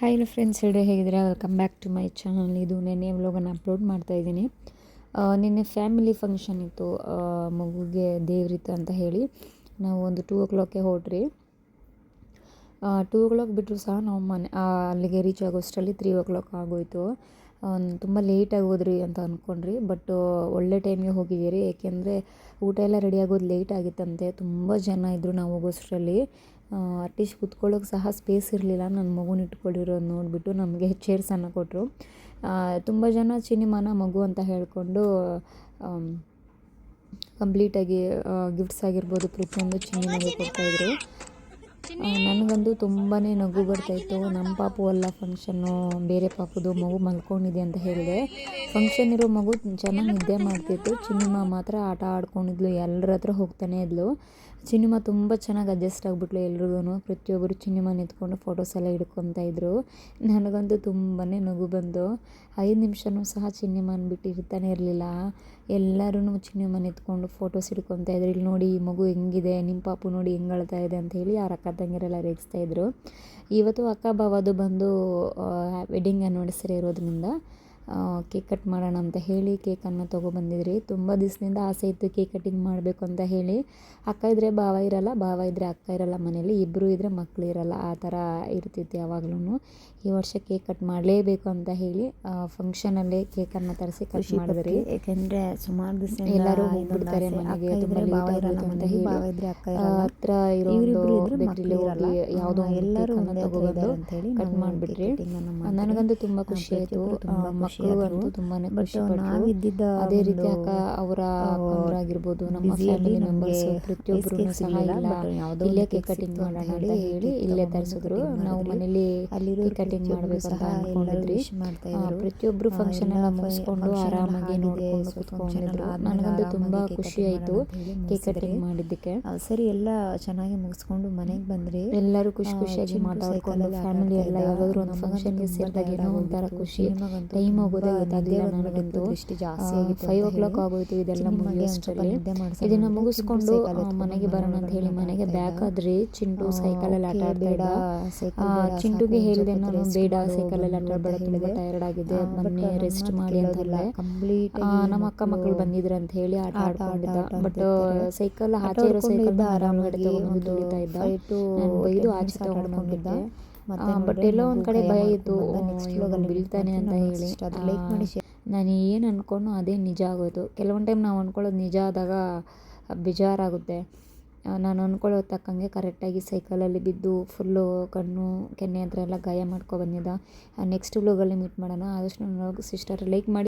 Hi friends, ಎಲ್ಲರೂ ಹೇಗಿದ್ದೀರಾ? Welcome back to my channel. ಇದು ನೆನ್ನೆ ವ್ಲಾಗನ್ನು ಅಪ್ಲೋಡ್ ಮಾಡ್ತಾಯಿದ್ದೀನಿ. ನಿನ್ನೆ ಫ್ಯಾಮಿಲಿ ಫಂಕ್ಷನ್ ಇತ್ತು, ಮಗುಗೆ ದೇವ್ರಿತ್ತು ಅಂತ ಹೇಳಿ ನಾವು ಒಂದು 2 o'clock ಹೊರಟ್ರಿ. 2 o'clock ಬಿಟ್ಟರು ಸಹ ನಾವು ಅಲ್ಲಿಗೆ ರೀಚ್ ಆಗೋಷ್ಟರಲ್ಲಿ 3 o'clock ಆಗೋಯಿತು. ತುಂಬ ಲೇಟಾಗಿ ಹೋದ್ರಿ ಅಂತ ಅಂದ್ಕೊಂಡ್ರಿ, ಬಟ್ ಒಳ್ಳೆ ಟೈಮಿಗೆ ಹೋಗಿದ್ದೀರಿ. ಏಕೆಂದರೆ ಊಟ ಎಲ್ಲ ರೆಡಿ ಆಗೋದು ಲೇಟ್ ಆಗಿತ್ತಂತೆ. ತುಂಬ ಜನ ಇದ್ದರು ನಾವು ಹೋಗೋಷ್ಟರಲ್ಲಿ. ಅಟ್ಲೀಸ್ಟ್ ಕುತ್ಕೊಳ್ಳೋಕೆ ಸಹ ಸ್ಪೇಸ್ ಇರಲಿಲ್ಲ. ನನ್ನ ಮಗುನ ಇಟ್ಕೊಂಡಿರೋದು ನೋಡಿಬಿಟ್ಟು ನಮಗೆ ಚೇರ್ಸನ್ನು ಕೊಟ್ಟರು. ತುಂಬ ಜನ ಚಿನಿಮಾನ ಮಗು ಅಂತ ಹೇಳಿಕೊಂಡು ಕಂಪ್ಲೀಟಾಗಿ ಗಿಫ್ಟ್ಸ್ ಆಗಿರ್ಬೋದು ಪ್ರತಿಯೊಂದು ಚಿನ್ನಿಮಾಗೆ ಕೊಡ್ತಾಯಿದ್ರು. ನನಗಂತೂ ತುಂಬಾ ನಗು ಬರ್ತಾಯಿತ್ತು. ನಮ್ಮ ಪಾಪು ಅಲ್ಲ ಫಂಕ್ಷನ್ನು, ಬೇರೆ ಪಾಪುದು ಮಗು ಮಲ್ಕೊಂಡಿದೆ ಅಂತ ಹೇಳಿದೆ. ಫಂಕ್ಷನ್ ಇರೋ ಮಗು ಚೆನ್ನಾಗಿ ನಿದ್ದೆ ಮಾಡ್ತಿತ್ತು. ಚಿನ್ನಿಮಾ ಮಾತ್ರ ಆಟ ಆಡ್ಕೊಂಡಿದ್ಲು, ಎಲ್ಲರ ಹತ್ರ ಹೋಗ್ತಾನೆ ಇದ್ಲು. ಚಿನ್ನಿಮಾ ತುಂಬ ಚೆನ್ನಾಗಿ ಅಡ್ಜಸ್ಟ್ ಆಗಿಬಿಟ್ಲು ಎಲ್ರಿಗೂ. ಪ್ರತಿಯೊಬ್ಬರು ಚಿನ್ನಿಮಾ ನಿಂತ್ಕೊಂಡು ಫೋಟೋಸ್ ಎಲ್ಲ ಹಿಡ್ಕೊತಾ ಇದ್ರು. ನನಗಂತೂ ತುಂಬಾ ನಗು ಬಂದು 5 ನಿಮಿಷನೂ ಸಹ ಚಿನ್ನಿಮಾನ ಬಿಟ್ಟು ಇರ್ತಾನೆ ಇರಲಿಲ್ಲ. ಎಲ್ಲರೂ ಚಿನ್ನಿಮಾನ ಎತ್ಕೊಂಡು ಫೋಟೋಸ್ ಹಿಡ್ಕೊತಾ ಇದ್ರು. ಇಲ್ಲಿ ನೋಡಿ ಈ ಮಗು ಹೆಂಗಿದೆ, ನಿಮ್ಮ ಪಾಪು ನೋಡಿ ಹೆಂಗೆ ಅಳ್ತಾ ಇದೆ ಅಂತ ಹೇಳಿ ಅವ್ರ ಅಕ್ಕ ತಂಗಿರೆಲ್ಲ ರೇಗಿಸ್ತಾಯಿದ್ರು. ಇವತ್ತು ಅಕ್ಕ ಬಾವದು ಬಂದು ವೆಡ್ಡಿಂಗ್ ಆ್ಯನಿವರ್ಸರಿ ಇರೋದ್ರಿಂದ ಕೇಕ್ ಕಟ್ ಮಾಡೋಣ ಅಂತ ಹೇಳಿ ಕೇಕನ್ನು ತೊಗೊಬಂದಿದ್ರಿ. ತುಂಬ ದಿವಸದಿಂದ ಆಸೆ ಇತ್ತು ಕೇಕ್ ಕಟ್ಟಿಂಗ್ ಮಾಡಬೇಕು ಅಂತ ಹೇಳಿ. ಅಕ್ಕ ಇದ್ದರೆ ಭಾವ ಇರಲ್ಲ, ಭಾವ ಇದ್ದರೆ ಅಕ್ಕ ಇರಲ್ಲ ಮನೇಲಿ, ಇಬ್ಬರು ಇದ್ದರೆ ಮಕ್ಕಳು ಇರಲ್ಲ, ಆ ಥರ ಇರ್ತಿತ್ತು ಯಾವಾಗ್ಲೂ. ಈ ವರ್ಷ ಕೇಕ್ ಕಟ್ ಮಾಡಲೇಬೇಕು ಅಂತ ಹೇಳಿ ಫಂಕ್ಷನಲ್ಲೇ ಕೇಕನ್ನು ತರಿಸಿ ಕಟ್ ಮಾಡಿದ್ರಿ. ಯಾಕೆಂದರೆ ಸುಮಾರು ದಿವಸ ಎಲ್ಲರೂ ಹೋಗ್ಬಿಡ್ತಾರೆ ಮನೆಗೆ, ತುಂಬ ಲೇಟ್ ಆಗುತ್ತೆ ಅಂತ ಹೇಳಿ ಹತ್ರ ಇರೋ ಬೇಕ್ರಿಲಿ ಹೋಗಿ ಯಾವುದೋ ಎಲ್ಲರೂ ತೊಗೊಬಂದು ಕಟ್ ಮಾಡಿಬಿಟ್ರಿ. ನನಗಂತೂ ತುಂಬ ಖುಷಿ ಆಯಿತು. ಮಕ್ಕಳು ಅಂತೂ ತುಂಬಾ ಖುಷಿ ಪಟ್ಟರು. ಅದೇ ರೀತಿ ಅಕ್ಕ ಅವರ ಅಕ್ಕಂದ್ರಾಗಿರ್ಬೋದು, ನಮ್ಮ ಫ್ಯಾಮಿಲಿ ಮೆಂಬರ್ಸ್ ಪ್ರತಿಯೊಬ್ಬರು ಸಹ ಇಲ್ಲೇ ಕೇಕ್ ಕಟಿಂಗ್ ಮಾಡೋಣ ಅಂತ ಹೇಳಿ ಇಲ್ಲೇ ತರಿಸಿದ್ರು. ನಾವು ಮನೇಲಿ ಕೇಕ್ ಕಟಿಂಗ್ ಮಾಡಬೇಕು ಅಂತ ಅಂದ್ಕೊಂಡಿದ್ರಿ. ಪ್ರತಿಯೊಬ್ಬರು ಫಂಕ್ಷನ್ ಎಲ್ಲ ಮುಗಿಸ್ಕೊಂಡು ಆರಾಮಾಗಿ ನೋಡ್ಕೊಂಡು ಕೂತ್ಕೊಂಡಿದ್ರು. ನನಗಂತೂ ತುಂಬ ಖುಷಿ ಆಯಿತು ಕೇಕ್ ಕಟಿಂಗ್ ಮಾಡಿದ್ದಕ್ಕೆ. ಸರಿ, ಎಲ್ಲ ಚೆನ್ನಾಗಿ ಮುಗಿಸ್ಕೊಂಡು ಮನೆಗೆ ಬಂದ್ರಿ. ಎಲ್ಲರೂ ಖುಷಿಯಾಗಿ ಮಾತಾಡ್ಕೊಂಡು ಫ್ಯಾಮಿಲಿ ಎಲ್ಲ ಯಾವಾಗಾದ್ರೂ ಒಂದು ಫಂಕ್ಷನ್ಗೆ ಸೇರಿದಾಗ ಏನೋ ಒಂಥರ ಖುಷಿ. ಟೈಮ್ ಹೋಗೋದೇ ಗೊತ್ತಾಗಲಿಲ್ಲ. ನನಗಂತೂ 5 o'clock ಆಗೋಯ್ತು ಇದೆಲ್ಲ ಮುಗಿಯೋಷ್ಟರಲ್ಲಿ. ಇದನ್ನು ಮುಗಿಸ್ಕೊಂಡು ಮನೆಗೆ ಬರೋಣ ಅಂತ ಹೇಳಿ ಮನೆಗೆ ಬ್ಯಾಕ್ ಆದ್ರಿ. ಚಿಂಟು ಸೈಕಲಲ್ಲಿ ಆಟ ಆಡ್ತಾ ಇದ್ದ. ಚಿಂಟುಗೆ ಹೇಳಿದೆ ನಾನು, ಬೇಡ ಸೈಕಲಲ್ಲಿ ಆಟ ಆಡಬೇಡ, ತುಂಬ ಟಯರ್ಡ್ ಆಗಿದೆ, ಬನ್ನಿ ರೆಸ್ಟ್ ಮಾಡಿ ಅಂತ ಹೇಳಿದೆ. ನಮ್ಮ ಅಕ್ಕ ಮಕ್ಕಳು ಬಂದಿದ್ರು ಅಂತ ಹೇಳಿ ಆಟ ಆಡ್ಕೊಂಡಿದ್ದ. ಬಟ್ ಸೈಕಲ್ ಆಚೆ ಇರೋ ಸೈಕಲ್ ಆರಾಮಗಡೆ ತಗೊಂಡು ತುಳಿತಾ ಇದ್ದ. ನಾನು ಬೈದು ಆಚೆ ತಗೊಂಡ್ಕೊಂಡಿದ್ದೆ. ಬಟ್ ಎಲ್ಲೋ ಒಂದು ಕಡೆ ಭಯ ಇತ್ತು, ಬೀಳ್ತಾನೆ ಅಂತ ಹೇಳಿ. ನಾನು ಏನು ಅಂದ್ಕೊಂಡು ಅದೇ ನಿಜ ಆಗೋಯ್ತು. ಕೆಲವೊಂದು ಟೈಮ್ ನಾವು ಅಂದ್ಕೊಳ್ಳೋದು ನಿಜ ಆದಾಗ ಬೇಜಾರಾಗುತ್ತೆ. ನಾನು ಅಂದ್ಕೊಳ್ಳೋದು ತಕ್ಕಂಗೆ ಕರೆಕ್ಟಾಗಿ ಸೈಕಲಲ್ಲಿ ಬಿದ್ದು ಫುಲ್ಲು ಕಣ್ಣು ಕೆನ್ನೆ ಹತ್ರ ಎಲ್ಲ ಗಾಯ ಮಾಡ್ಕೊ ಬಂದಿದ್ದ. ನೆಕ್ಸ್ಟ್ ವ್ಲಾಗಲ್ಲಿ ಮೀಟ್ ಮಾಡೋಣ. ಆದಷ್ಟು ನನ್ನ ಸಿಸ್ಟರ್ ಲೈಕ್ ಮಾಡಿ.